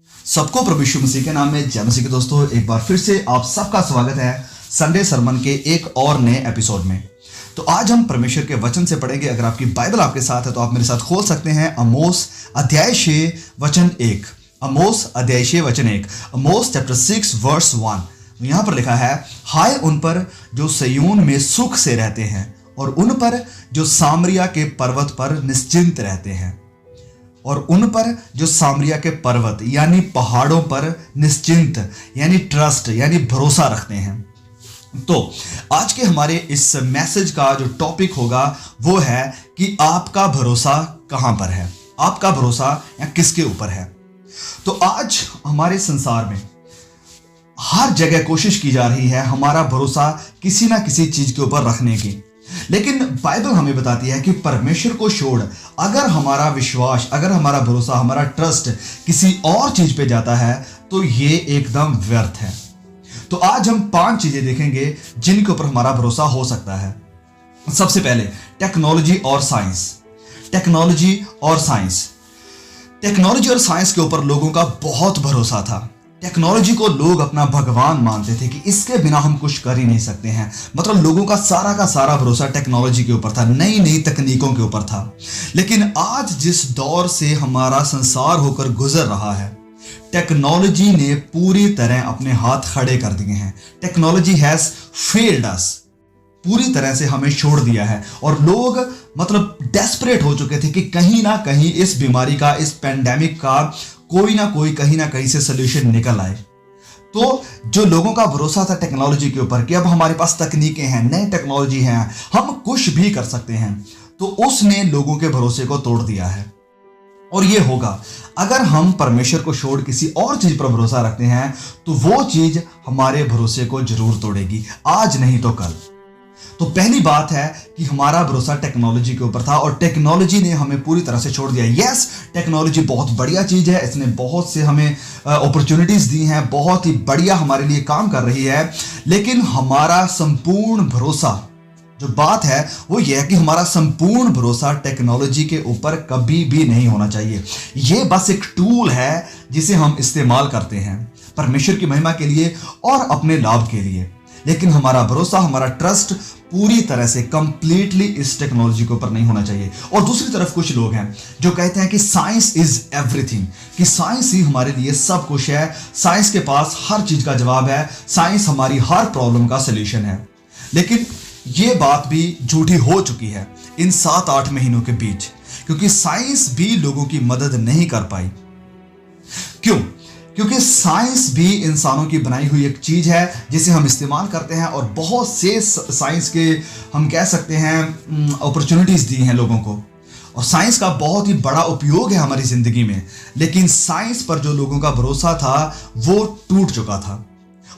सबको प्रभु यीशु मसीह के नाम में जय मसीह के दोस्तों, एक बार फिर से आप सबका स्वागत है संडे सरमन के एक और नए एपिसोड में। तो आज हम परमेश्वर के वचन से पढ़ेंगे। अगर आपकी बाइबल आपके साथ है तो आप मेरे साथ खोल सकते हैं अमोस अध्याय 6 वचन 1। अमोस अध्याय 6 वचन 1, अमोस चैप्टर 6 वर्स 1। यहां पर लिखा है, हाय उन पर जो सयून में सुख से रहते हैं और उन पर जो सामरिया के पर्वत पर निश्चिंत रहते हैं। और उन पर जो सामरिया के पर्वत यानी पहाड़ों पर निश्चिंत यानी ट्रस्ट यानी भरोसा रखते हैं। तो आज के हमारे इस मैसेज का जो टॉपिक होगा वो है कि आपका भरोसा कहां पर है, आपका भरोसा या किसके ऊपर है। तो आज हमारे संसार में हर जगह कोशिश की जा रही है हमारा भरोसा किसी ना किसी चीज के ऊपर रखने की, लेकिन बाइबल हमें बताती है कि परमेश्वर को छोड़ अगर हमारा विश्वास, अगर हमारा भरोसा, हमारा ट्रस्ट किसी और चीज पे जाता है तो ये एकदम व्यर्थ है। तो आज हम 5 चीजें देखेंगे जिनके ऊपर हमारा भरोसा हो सकता है। सबसे पहले टेक्नोलॉजी और साइंस। टेक्नोलॉजी और साइंस, टेक्नोलॉजी और साइंस के ऊपर लोगों का बहुत भरोसा था। टेक्नोलॉजी को लोग अपना भगवान मानते थे कि इसके बिना हम कुछ कर ही नहीं सकते हैं। मतलब लोगों का सारा भरोसा टेक्नोलॉजी के ऊपर था, नई नई तकनीकों के ऊपर था। लेकिन आज जिस दौर से हमारा संसार होकर गुजर रहा है, टेक्नोलॉजी ने पूरी तरह अपने हाथ खड़े कर दिए हैं। टेक्नोलॉजी हैज फेल्ड अस, पूरी तरह से हमें छोड़ दिया है। और लोग मतलब डेस्परेट हो चुके थे कि कहीं ना कहीं इस बीमारी का, इस पेंडेमिक का कोई ना कोई कहीं ना कहीं से सोल्यूशन निकल आए। तो जो लोगों का भरोसा था टेक्नोलॉजी के ऊपर कि अब हमारे पास तकनीकें हैं, नई टेक्नोलॉजी है, हम कुछ भी कर सकते हैं, तो उसने लोगों के भरोसे को तोड़ दिया है। और ये होगा अगर हम परमेश्वर को छोड़ किसी और चीज पर भरोसा रखते हैं तो वो चीज हमारे भरोसे को जरूर तोड़ेगी, आज नहीं तो कल। तो पहली बात है कि हमारा भरोसा टेक्नोलॉजी के ऊपर था और टेक्नोलॉजी ने हमें पूरी तरह से छोड़ दिया। यस, टेक्नोलॉजी बहुत बढ़िया चीज है, इसने बहुत से हमें अपॉर्चुनिटीज दी हैं, बहुत ही बढ़िया हमारे लिए काम कर रही है। लेकिन हमारा संपूर्ण भरोसा, जो बात है वो ये है कि हमारा संपूर्ण भरोसा टेक्नोलॉजी के ऊपर कभी भी नहीं होना चाहिए। ये बस एक टूल है जिसे हम इस्तेमाल करते हैं परमेश्वर की महिमा के लिए और अपने लाभ के लिए। लेकिन हमारा भरोसा, हमारा ट्रस्ट पूरी तरह से कंप्लीटली इस टेक्नोलॉजी के ऊपर नहीं होना चाहिए। और दूसरी तरफ कुछ लोग हैं जो कहते हैं कि साइंस इज एवरीथिंग, कि साइंस ही हमारे लिए सब कुछ है, साइंस के पास हर चीज का जवाब है, साइंस हमारी हर प्रॉब्लम का सलूशन है। लेकिन ये बात भी झूठी हो चुकी है इन 7-8 महीनों के बीच, क्योंकि साइंस भी लोगों की मदद नहीं कर पाई। क्यों? क्योंकि साइंस भी इंसानों की बनाई हुई एक चीज है जिसे हम इस्तेमाल करते हैं और बहुत से साइंस के हम कह सकते हैं अपॉर्चुनिटीज दी हैं लोगों को, और साइंस का बहुत ही बड़ा उपयोग है हमारी जिंदगी में। लेकिन साइंस पर जो लोगों का भरोसा था वो टूट चुका था।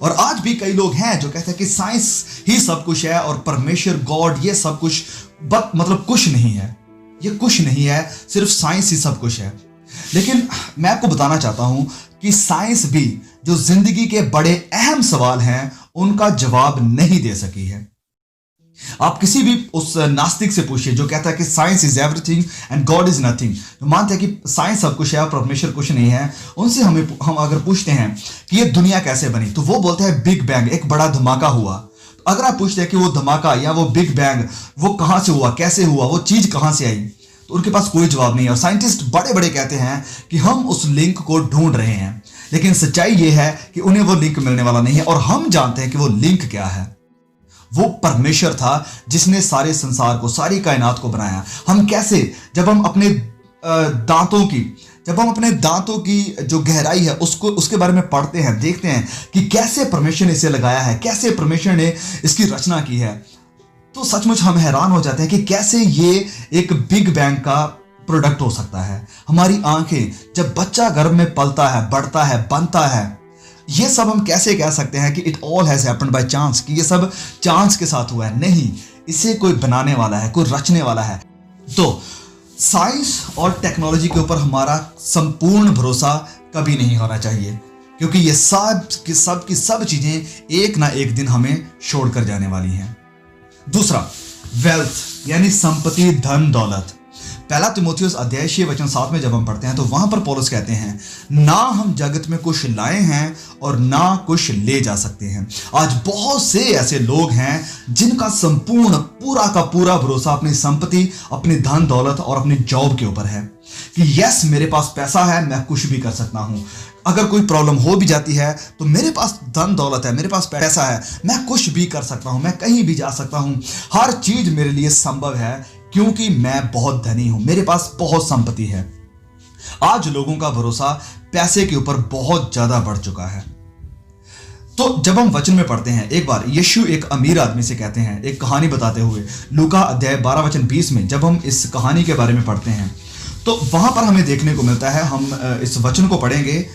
और आज भी कई लोग हैं जो कहते हैं कि साइंस ही सब कुछ है और परमेश्वर, गॉड, ये सब कुछ मतलब कुछ नहीं है, ये कुछ नहीं है, सिर्फ साइंस ही सब कुछ है। लेकिन मैं आपको बताना चाहता हूं कि साइंस भी जो जिंदगी के बड़े अहम सवाल हैं उनका जवाब नहीं दे सकी है। आप किसी भी उस नास्तिक से पूछिए जो कहता है कि science is everything and God is nothing, जो मानते हैं कि साइंस सब कुछ है और परमेश्वर कुछ नहीं है, उनसे हम अगर पूछते हैं कि ये दुनिया कैसे बनी तो वो बोलते हैं बिग बैंग, एक बड़ा धमाका हुआ। तो अगर आप पूछते हैं कि वो धमाका या वो बिग बैंग वो कहां से हुआ, कैसे हुआ, वो चीज कहां से आई, तो उनके पास कोई जवाब नहीं है। और साइंटिस्ट बड़े बड़े कहते हैं कि हम उस लिंक को ढूंढ रहे हैं, लेकिन सच्चाई यह है कि उन्हें वो लिंक मिलने वाला नहीं है। और हम जानते हैं कि वो लिंक क्या है। वो परमेश्वर था जिसने सारे संसार को, सारी कायनात को बनाया। हम कैसे, जब हम अपने दांतों की जो गहराई है उसके बारे में पढ़ते हैं, देखते हैं कि कैसे परमेश्वर ने इसे लगाया है, कैसे परमेश्वर ने इसकी रचना की है, तो सचमुच हम हैरान हो जाते हैं कि कैसे ये एक बिग बैंग का प्रोडक्ट हो सकता है। हमारी आंखें, जब बच्चा गर्भ में पलता है, बढ़ता है, बनता है, ये सब हम कैसे कह सकते हैं कि it all has happened by chance, कि ये सब चांस के साथ हुआ है? नहीं, इसे कोई बनाने वाला है, कोई रचने वाला है। तो साइंस और टेक्नोलॉजी के ऊपर हमारा संपूर्ण भरोसा कभी नहीं होना चाहिए, क्योंकि ये सब की सब चीजें एक ना एक दिन हमें छोड़कर जाने वाली हैं। दूसरा, वेल्थ यानी संपत्ति, धन दौलत। पहला तीमुथियुस अध्याय 6 वचन 7 में जब हम पढ़ते हैं तो वहां पर पौलुस कहते हैं, ना हम जगत में कुछ लाए हैं और ना कुछ ले जा सकते हैं। आज बहुत से ऐसे लोग हैं जिनका संपूर्ण पूरा का पूरा भरोसा अपनी संपत्ति, अपनी धन दौलत और अपनी जॉब के ऊपर है कि यस मेरे पास पैसा है, मैं कुछ भी कर सकता हूं। अगर कोई प्रॉब्लम हो भी जाती है तो मेरे पास धन दौलत है, मेरे पास पैसा है, मैं कुछ भी कर सकता हूं, मैं कहीं भी जा सकता हूं, हर चीज मेरे लिए संभव है क्योंकि मैं बहुत धनी हूं, मेरे पास बहुत संपत्ति है। आज लोगों का भरोसा पैसे के ऊपर बहुत ज्यादा बढ़ चुका है। तो जब हम वचन में पढ़ते हैं, एक बार यीशु एक अमीर आदमी से कहते हैं, एक कहानी बताते हुए, लूका अध्याय 12 वचन 20 में जब हम इस कहानी के बारे में पढ़ते हैं तो वहां पर हमें देखने को मिलता है, हम इस वचन को पढ़ेंगे,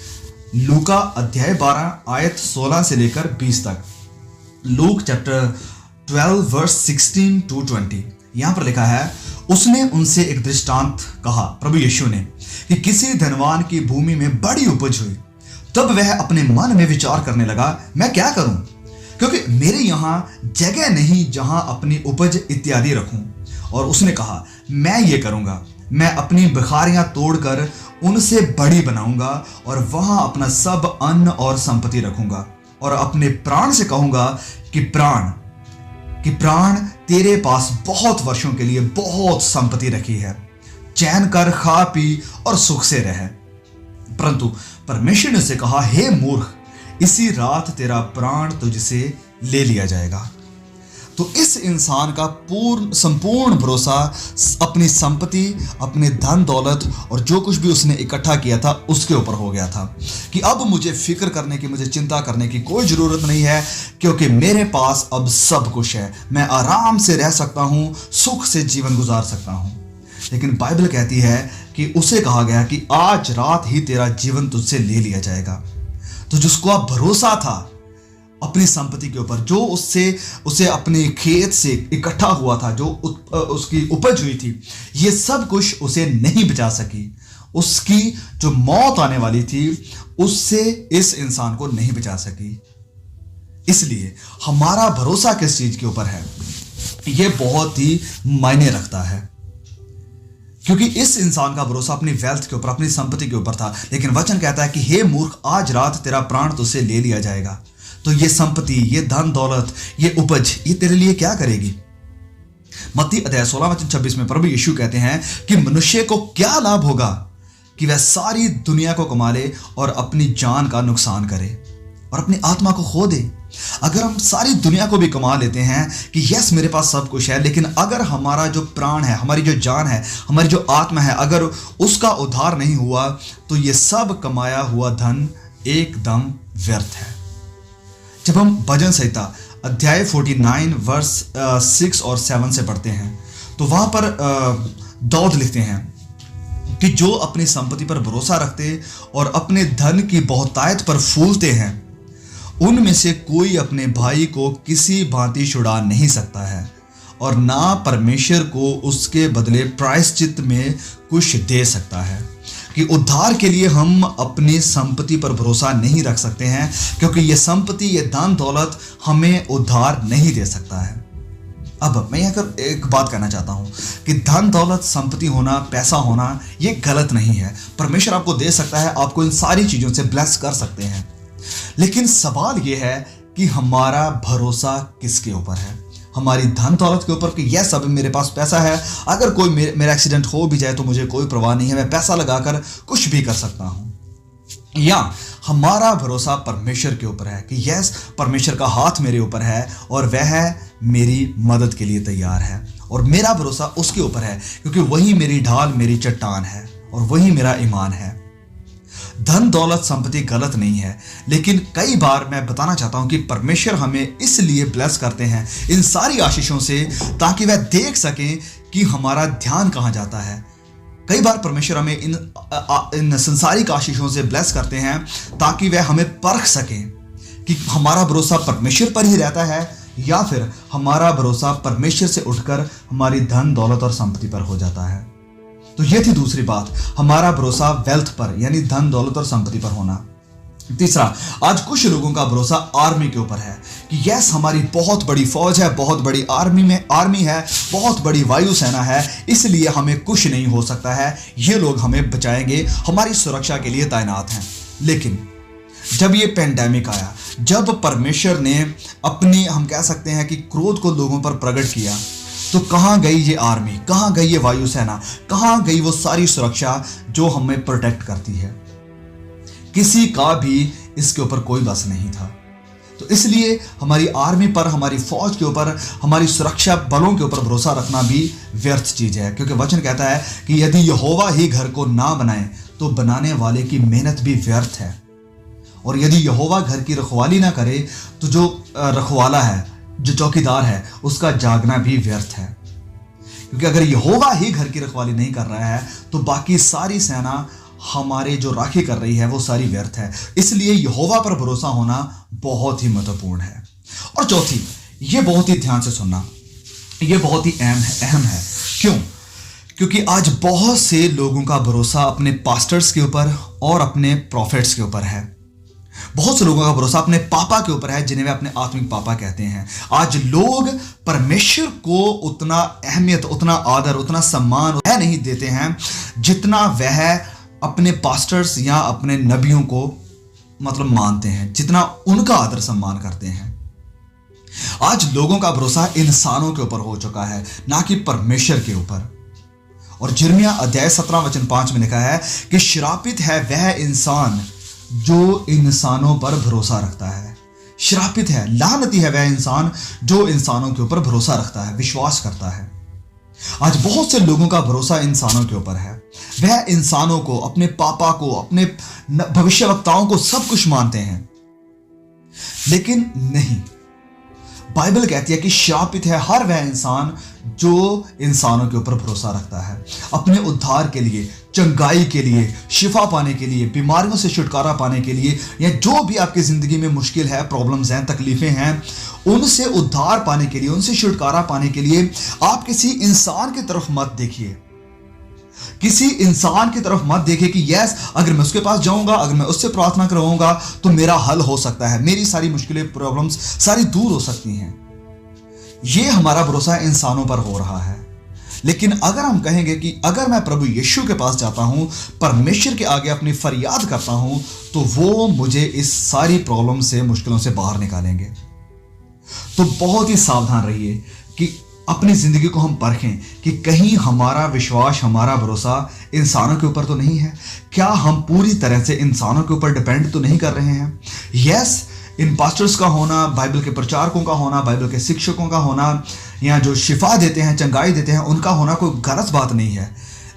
लूका अध्याय 12 आयत 16 से लेकर 20 तक। Luke chapter 12 verse 16 to 20। यहां पर लिखा है, उसने उनसे एक दृष्टांत कहा, प्रभु यीशु ने, कि किसी धनवान की भूमि में बड़ी उपज हुई। तब वह अपने मन में विचार करने लगा, मैं क्या करूं, क्योंकि मेरे यहां जगह नहीं जहां अपनी उपज इत्यादि रखूं। और उसने कहा, मैं ये करूंगा, मैं अपनी बखारियां तोड़कर उनसे बड़ी बनाऊंगा और वहां अपना सब अन्न और संपत्ति रखूंगा और अपने प्राण से कहूंगा कि प्राण तेरे पास बहुत वर्षों के लिए बहुत संपत्ति रखी है, चैन कर, खा पी और सुख से रह। परंतु परमेश्वर ने उसे कहा, हे मूर्ख, इसी रात तेरा प्राण तुझसे ले लिया जाएगा। तो इस इंसान का संपूर्ण भरोसा अपनी संपत्ति, अपने धन दौलत और जो कुछ भी उसने इकट्ठा किया था उसके ऊपर हो गया था कि अब मुझे फिक्र करने की, मुझे चिंता करने की कोई जरूरत नहीं है क्योंकि मेरे पास अब सब कुछ है, मैं आराम से रह सकता हूं, सुख से जीवन गुजार सकता हूं। लेकिन बाइबल कहती है कि उसे कहा गया कि आज रात ही तेरा जीवन तुझसे ले लिया जाएगा। तो जिसको अब भरोसा था अपनी संपत्ति के ऊपर, जो उसे अपने खेत से इकट्ठा हुआ था, जो उसकी उपज हुई थी, ये सब कुछ उसे नहीं बचा सकी। उसकी जो मौत आने वाली थी उससे इस इंसान को नहीं बचा सकी। इसलिए हमारा भरोसा किस चीज के ऊपर है, यह बहुत ही मायने रखता है, क्योंकि इस इंसान का भरोसा अपनी वेल्थ के ऊपर, अपनी संपत्ति के ऊपर था। लेकिन वचन कहता है कि हे मूर्ख, आज रात तेरा प्राण तुझसे ले लिया जाएगा। तो ये संपत्ति, ये धन दौलत, ये उपज, ये तेरे लिए क्या करेगी? मत्ती अध्याय 16 वचन 26 में प्रभु यीशु कहते हैं कि मनुष्य को क्या लाभ होगा कि वह सारी दुनिया को कमा ले और अपनी जान का नुकसान करे और अपनी आत्मा को खो दे। अगर हम सारी दुनिया को भी कमा लेते हैं कि यस मेरे पास सब कुछ है, लेकिन अगर हमारा जो प्राण है, हमारी जो जान है, हमारी जो आत्मा है, अगर उसका उद्धार नहीं हुआ तो ये सब कमाया हुआ धन एकदम व्यर्थ है। जब हम भजन संहिता अध्याय 49 वर्स 6 और 7 से पढ़ते हैं तो वहां पर दाऊद लिखते हैं कि जो अपनी संपत्ति पर भरोसा रखते और अपने धन की बहुतायत पर फूलते हैं, उनमें से कोई अपने भाई को किसी भांति छुड़ा नहीं सकता है और ना परमेश्वर को उसके बदले प्रायश्चित में कुछ दे सकता है। कि उद्धार के लिए हम अपनी संपत्ति पर भरोसा नहीं रख सकते हैं क्योंकि ये संपत्ति, ये धन दौलत हमें उद्धार नहीं दे सकता है। अब मैं यहाँ एक बात कहना चाहता हूँ कि धन दौलत, संपत्ति होना, पैसा होना ये गलत नहीं है। परमेश्वर आपको दे सकता है, आपको इन सारी चीज़ों से ब्लेस कर सकते हैं, लेकिन सवाल ये है कि हमारा भरोसा किसके ऊपर है? हमारी धन दौलत के ऊपर कि यस अब मेरे पास पैसा है, अगर कोई मेरा एक्सीडेंट हो भी जाए तो मुझे कोई परवाह नहीं है, मैं पैसा लगाकर कुछ भी कर सकता हूं, या हमारा भरोसा परमेश्वर के ऊपर है कि यस परमेश्वर का हाथ मेरे ऊपर है और वह मेरी मदद के लिए तैयार है और मेरा भरोसा उसके ऊपर है क्योंकि वही मेरी ढाल, मेरी चट्टान है और वही मेरा ईमान है। धन दौलत संपत्ति गलत नहीं है, लेकिन कई बार मैं बताना चाहता हूं कि परमेश्वर हमें इसलिए ब्लेस करते हैं इन सारी आशीषों से ताकि वह देख सकें कि हमारा ध्यान कहां जाता है। कई बार परमेश्वर हमें इन संसारिक आशीषों से ब्लेस करते हैं ताकि वह हमें परख सकें कि हमारा भरोसा परमेश्वर पर ही रहता है या फिर हमारा भरोसा परमेश्वर से उठकर हमारी धन दौलत और संपत्ति पर हो जाता है। तो यह थी दूसरी बात, हमारा भरोसा वेल्थ पर यानी धन दौलत और संपत्ति पर होना। तीसरा, आज कुछ लोगों का भरोसा आर्मी के ऊपर है कि यस हमारी बहुत बड़ी फौज है, बहुत बड़ी आर्मी है, बहुत बड़ी वायुसेना है, इसलिए हमें कुछ नहीं हो सकता है, ये लोग हमें बचाएंगे, हमारी सुरक्षा के लिए तैनात हैं। लेकिन जब ये पेंडेमिक आया, जब परमेश्वर ने अपनी, हम कह सकते हैं कि क्रोध को लोगों पर प्रकट किया, तो कहां गई ये आर्मी, कहां गई ये वायुसेना, कहां गई वो सारी सुरक्षा जो हमें प्रोटेक्ट करती है? किसी का भी इसके ऊपर कोई बस नहीं था। तो इसलिए हमारी आर्मी पर, हमारी फौज के ऊपर, हमारी सुरक्षा बलों के ऊपर भरोसा रखना भी व्यर्थ चीज है, क्योंकि वचन कहता है कि यदि यहोवा ही घर को ना बनाए तो बनाने वाले की मेहनत भी व्यर्थ है। और यदि यहोवा घर की रखवाली ना करे तो जो रखवाला है, जो चौकीदार है, उसका जागना भी व्यर्थ है। क्योंकि अगर यहोवा ही घर की रखवाली नहीं कर रहा है तो बाकी सारी सेना हमारे जो राखी कर रही है वो सारी व्यर्थ है। इसलिए यहोवा पर भरोसा होना बहुत ही महत्वपूर्ण है। और चौथी, ये बहुत ही ध्यान से सुनना, ये बहुत ही अहम है। क्यों? क्योंकि आज बहुत से लोगों का भरोसा अपने पास्टर्स के ऊपर और अपने प्रॉफिट्स के ऊपर है। बहुत से लोगों का भरोसा अपने पापा के ऊपर है, जिन्हें वे अपने आत्मिक पापा कहते हैं। आज लोग परमेश्वर को उतना अहमियत, उतना आदर, उतना सम्मान वह नहीं देते हैं जितना वह अपने पास्टर्स या अपने नबियों को मतलब मानते हैं, जितना उनका आदर सम्मान करते हैं। आज लोगों का भरोसा इंसानों के ऊपर हो चुका है, ना कि परमेश्वर के ऊपर। और यिर्मयाह अध्याय 17 वचन 5 में लिखा है कि श्रापित है वह इंसान जो इंसानों पर भरोसा रखता है। श्रापित है, लानती है वह इंसान जो इंसानों के ऊपर भरोसा रखता है, विश्वास करता है। आज बहुत से लोगों का भरोसा इंसानों के ऊपर है। वह इंसानों को, अपने पापा को, अपने भविष्यवक्ताओं को सब कुछ मानते हैं, लेकिन नहीं। बाइबल कहती है कि शापित है हर वह इंसान जो इंसानों के ऊपर भरोसा रखता है, अपने उद्धार के लिए, चंगाई के लिए, शिफा पाने के लिए, बीमारियों से छुटकारा पाने के लिए, या जो भी आपकी जिंदगी में मुश्किल है, प्रॉब्लम्स हैं, तकलीफें हैं, उनसे उद्धार पाने के लिए, उनसे छुटकारा पाने के लिए आप किसी इंसान की तरफ मत देखिए। किसी इंसान की तरफ मत देखिए कि यस अगर मैं उसके पास जाऊंगा, अगर मैं उससे प्रार्थना करवाऊंगा तो मेरा हल हो सकता है, मेरी सारी मुश्किलें, प्रॉब्लम्स सारी दूर हो सकती हैं। यह हमारा भरोसा इंसानों पर हो रहा है। लेकिन अगर हम कहेंगे कि अगर मैं प्रभु यीशु के पास जाता हूं, परमेश्वर के आगे अपनी फरियाद करता हूं, तो वो मुझे इस सारी प्रॉब्लम से, मुश्किलों से बाहर निकालेंगे। तो बहुत ही सावधान रहिए कि अपनी जिंदगी को हम परखें कि कहीं हमारा विश्वास, हमारा भरोसा इंसानों के ऊपर तो नहीं है। क्या हम पूरी तरह से इंसानों के ऊपर डिपेंड तो नहीं कर रहे हैं? यस, इन पास्टर्स का होना, बाइबल के प्रचारकों का होना, बाइबल के शिक्षकों का होना, या जो शिफा देते हैं, चंगाई देते हैं, उनका होना कोई गलत बात नहीं है।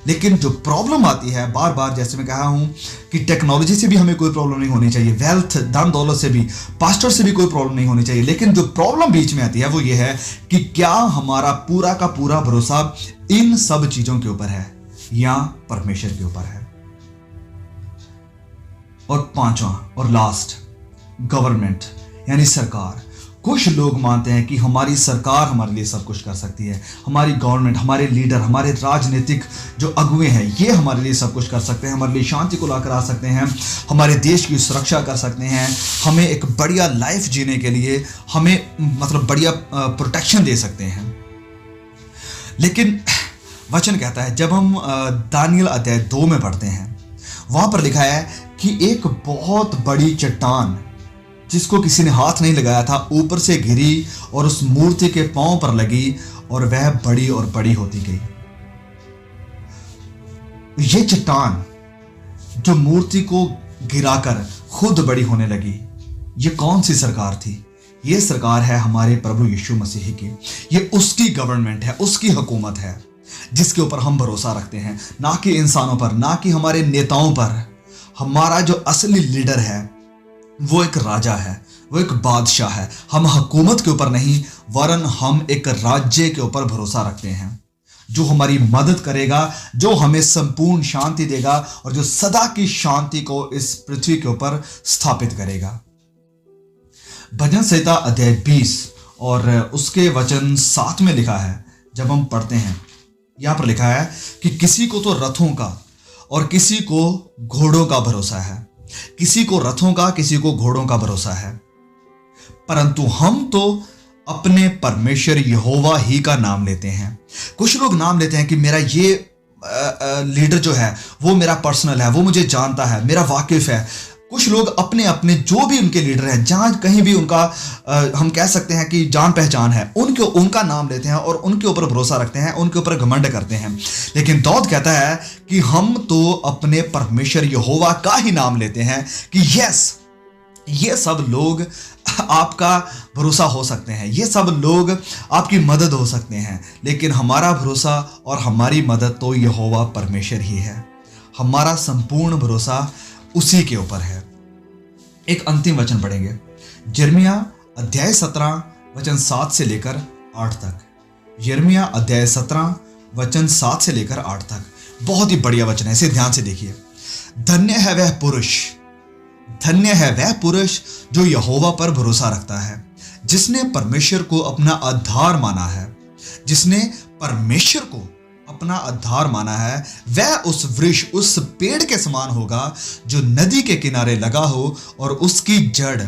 लेकिन जो प्रॉब्लम आती है बार बार, जैसे मैं कहा हूं कि टेक्नोलॉजी से भी हमें कोई प्रॉब्लम नहीं होनी चाहिए, वेल्थ, धन दौलत से भी, पास्टर से भी कोई प्रॉब्लम नहीं होनी चाहिए। लेकिन जो प्रॉब्लम बीच में आती है वो ये है कि क्या हमारा पूरा का पूरा भरोसा इन सब चीजों के ऊपर है या परमेश्वर के ऊपर है? और पांचवा और लास्ट, गवर्नमेंट यानी सरकार। कुछ लोग मानते हैं कि हमारी सरकार हमारे लिए सब कुछ कर सकती है, हमारी गवर्नमेंट, हमारे लीडर, हमारे राजनीतिक जो अगुए हैं, ये हमारे लिए सब कुछ कर सकते हैं, हमारे लिए शांति को लाकर आ सकते हैं, हमारे देश की सुरक्षा कर सकते हैं, हमें एक बढ़िया लाइफ जीने के लिए हमें मतलब बढ़िया प्रोटेक्शन दे सकते हैं। लेकिन वचन कहता है, जब हम दानियल अध्याय 2 में पढ़ते हैं, वहां पर लिखा है कि एक बहुत बड़ी चट्टान जिसको किसी ने हाथ नहीं लगाया था, ऊपर से गिरी और उस मूर्ति के पांव पर लगी और वह बड़ी और बड़ी होती गई। ये चट्टान जो मूर्ति को गिराकर खुद बड़ी होने लगी, ये कौन सी सरकार थी? ये सरकार है हमारे प्रभु यीशु मसीह की। ये उसकी गवर्नमेंट है, उसकी हुकूमत है, जिसके ऊपर हम भरोसा रखते हैं, ना कि इंसानों पर, ना कि हमारे नेताओं पर। हमारा जो असली लीडर है वो एक राजा है, वो एक बादशाह है। हम हुकूमत के ऊपर नहीं, वरन हम एक राज्य के ऊपर भरोसा रखते हैं, जो हमारी मदद करेगा, जो हमें संपूर्ण शांति देगा और जो सदा की शांति को इस पृथ्वी के ऊपर स्थापित करेगा। भजन संहिता अध्याय 20 और उसके वचन 7 में लिखा है, जब हम पढ़ते हैं, यहां पर लिखा है कि किसी को तो रथों का और किसी को घोड़ों का भरोसा है, किसी को रथों का, किसी को घोड़ों का भरोसा है, परंतु हम तो अपने परमेश्वर यहोवा ही का नाम लेते हैं। कुछ लोग नाम लेते हैं कि मेरा ये लीडर जो है वो मेरा पर्सनल है, वो मुझे जानता है, मेरा वाकिफ है। कुछ लोग अपने अपने जो भी उनके लीडर हैं, जहां कहीं भी उनका हम कह सकते हैं कि जान पहचान है, उनका नाम लेते हैं और उनके ऊपर भरोसा रखते हैं, उनके ऊपर घमंड करते हैं। लेकिन दाऊद कहता है कि हम तो अपने परमेश्वर यहोवा का ही नाम लेते हैं कि यस, ये सब लोग आपका भरोसा हो सकते हैं, ये सब लोग आपकी मदद हो सकते हैं, लेकिन हमारा भरोसा और हमारी मदद तो यहोवा परमेश्वर ही है। हमारा संपूर्ण भरोसा उसी के ऊपर है। एक अंतिम वचन पढ़ेंगे, यिर्मयाह अध्याय 17 वचन 7 से लेकर 8 तक। यिर्मयाह अध्याय 17 वचन 7 से लेकर 8 तक। बहुत ही बढ़िया वचन है, इसे ध्यान से देखिए। धन्य है वह पुरुष, धन्य है वह पुरुष जो यहोवा पर भरोसा रखता है, जिसने परमेश्वर को अपना आधार माना है। जिसने परमेश्वर को अपना आधार माना है, वह उस वृक्ष, उस पेड़ के समान होगा जो नदी के किनारे लगा हो और उसकी जड़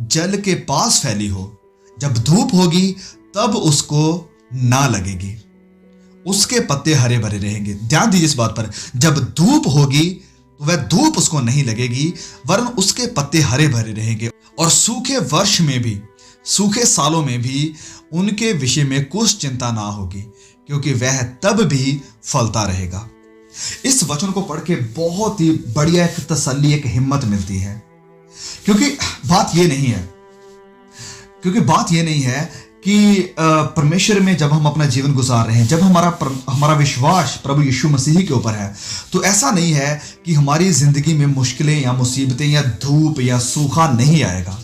जल के पास फैली हो। जब धूप होगी तब उसको ना लगेगी, उसके पत्ते हरे भरे रहेंगे। ध्यान दीजिए इस बात पर, जब धूप होगी तो वह धूप उसको नहीं लगेगी, वरन उसके पत्ते हरे भरे रहेंगे। और सूखे वर्ष में भी, सूखे सालों में भी उनके विषय में कुछ चिंता ना होगी, क्योंकि वह तब भी फलता रहेगा। इस वचन को पढ़ के बहुत ही बढ़िया एक तसल्ली, एक हिम्मत मिलती है, क्योंकि बात ये नहीं है कि परमेश्वर में जब हम अपना जीवन गुजार रहे हैं, जब हमारा विश्वास प्रभु यीशु मसीह के ऊपर है, तो ऐसा नहीं है कि हमारी जिंदगी में मुश्किलें या मुसीबतें या धूप या सूखा नहीं आएगा।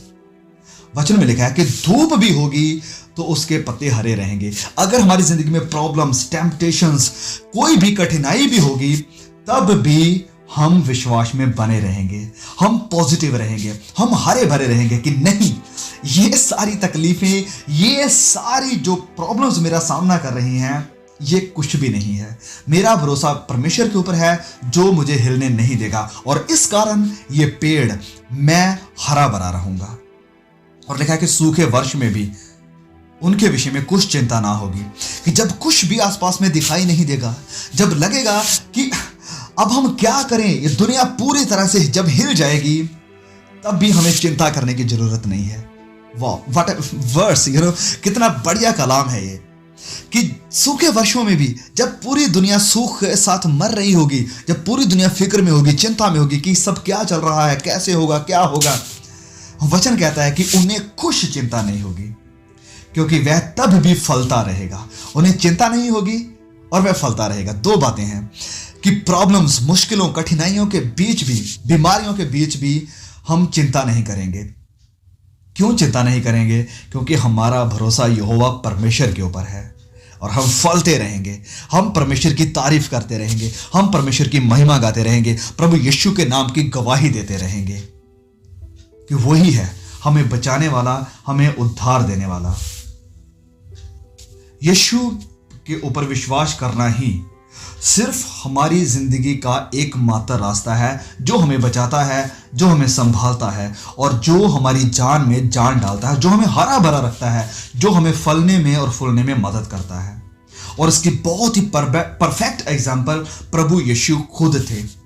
वचन में लिखा है कि धूप भी होगी तो उसके पत्ते हरे रहेंगे। अगर हमारी जिंदगी में प्रॉब्लम्स, टेम्पटेशंस, कोई भी कठिनाई भी होगी, तब भी हम विश्वास में बने रहेंगे, हम पॉजिटिव रहेंगे, हम हरे भरे रहेंगे कि नहीं, ये सारी तकलीफें, ये सारी जो प्रॉब्लम्स मेरा सामना कर रही हैं, ये कुछ भी नहीं है। मेरा भरोसा परमेश्वर के ऊपर है जो मुझे हिलने नहीं देगा, और इस कारण ये पेड़, मैं हरा भरा रहूंगा। और लिखा है कि सूखे वर्ष में भी उनके विषय में कुछ चिंता ना होगी, कि जब कुछ भी आसपास में दिखाई नहीं देगा, जब लगेगा कि अब हम क्या करें, ये दुनिया पूरी तरह से जब हिल जाएगी, तब भी हमें चिंता करने की जरूरत नहीं है। वाह, व्हाट अ वर्स, कितना बढ़िया कलाम है ये, कि सूखे वर्षों में भी, जब पूरी दुनिया सूख के साथ मर रही होगी, जब पूरी दुनिया फिक्र में होगी, चिंता में होगी कि सब क्या चल रहा है, कैसे होगा, क्या होगा, वचन कहता है कि उन्हें कुछ चिंता नहीं होगी, क्योंकि वह तब भी फलता रहेगा। उन्हें चिंता नहीं होगी और वह फलता रहेगा। दो बातें हैं कि प्रॉब्लम्स, मुश्किलों, कठिनाइयों के बीच भी, बीमारियों के बीच भी हम चिंता नहीं करेंगे। क्यों चिंता नहीं करेंगे? क्योंकि हमारा भरोसा यहोवा परमेश्वर के ऊपर है, और हम फलते रहेंगे, हम परमेश्वर की तारीफ करते रहेंगे, हम परमेश्वर की महिमा गाते रहेंगे, प्रभु यीशु के नाम की गवाही देते रहेंगे कि वही है हमें बचाने वाला, हमें उद्धार देने वाला। यीशु के ऊपर विश्वास करना ही सिर्फ हमारी जिंदगी का एकमात्र रास्ता है, जो हमें बचाता है, जो हमें संभालता है, और जो हमारी जान में जान डालता है, जो हमें हरा भरा रखता है, जो हमें फलने में और फूलने में मदद करता है। और इसकी बहुत ही परफेक्ट एग्जाम्पल प्रभु यीशु खुद थे।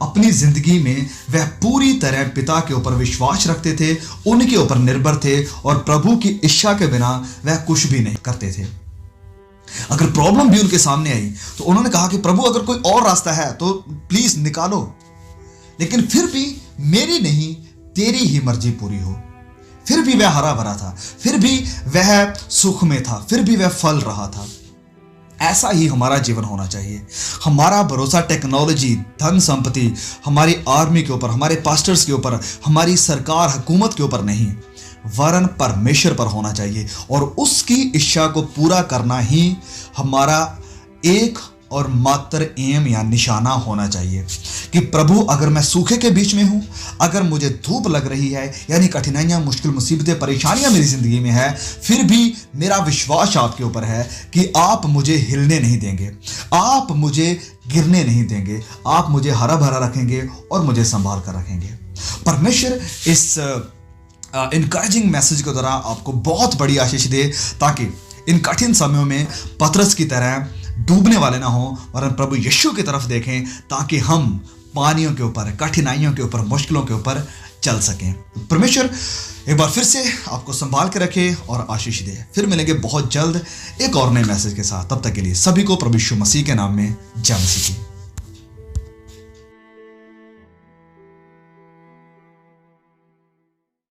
अपनी जिंदगी में वह पूरी तरह पिता के ऊपर विश्वास रखते थे, उनके ऊपर निर्भर थे, और प्रभु की इच्छा के बिना वह कुछ भी नहीं करते थे। अगर प्रॉब्लम भी उनके सामने आई तो उन्होंने कहा कि प्रभु, अगर कोई और रास्ता है तो प्लीज निकालो, लेकिन फिर भी मेरी नहीं, तेरी ही मर्जी पूरी हो। फिर भी वह हरा भरा था, फिर भी वह सुख में था, फिर भी वह फल रहा था। ऐसा ही हमारा जीवन होना चाहिए। हमारा भरोसा टेक्नोलॉजी, धन संपत्ति, हमारी आर्मी के ऊपर, हमारे पास्टर्स के ऊपर, हमारी सरकार, हुकूमत के ऊपर नहीं, वरन परमेश्वर पर होना चाहिए, और उसकी इच्छा को पूरा करना ही हमारा एक और मात्र एम या निशाना होना चाहिए। कि प्रभु, अगर मैं सूखे के बीच में हूं, अगर मुझे धूप लग रही है, यानी कठिनाइयां, मुश्किल, मुसीबतें, परेशानियां मेरी जिंदगी में है, फिर भी मेरा विश्वास आपके ऊपर है कि आप मुझे हिलने नहीं देंगे, आप मुझे गिरने नहीं देंगे, आप मुझे हरा भरा रखेंगे और मुझे संभाल कर रखेंगे। परमेश्वर इस इनकरेजिंग मैसेज के द्वारा आपको बहुत बड़ी आशीष दे, ताकि इन कठिन समयों में पतरस की तरह डूबने वाले ना हो और प्रभु यीशु की तरफ देखें, ताकि हम पानियों के ऊपर, कठिनाइयों के ऊपर, मुश्किलों के ऊपर चल सकें। परमेश्वर एक बार फिर से आपको संभाल के रखे और आशीष दे। फिर मिलेंगे बहुत जल्द एक और नए मैसेज के साथ। तब तक के लिए सभी को प्रभु यीशु मसीह के नाम में जय मसीह की।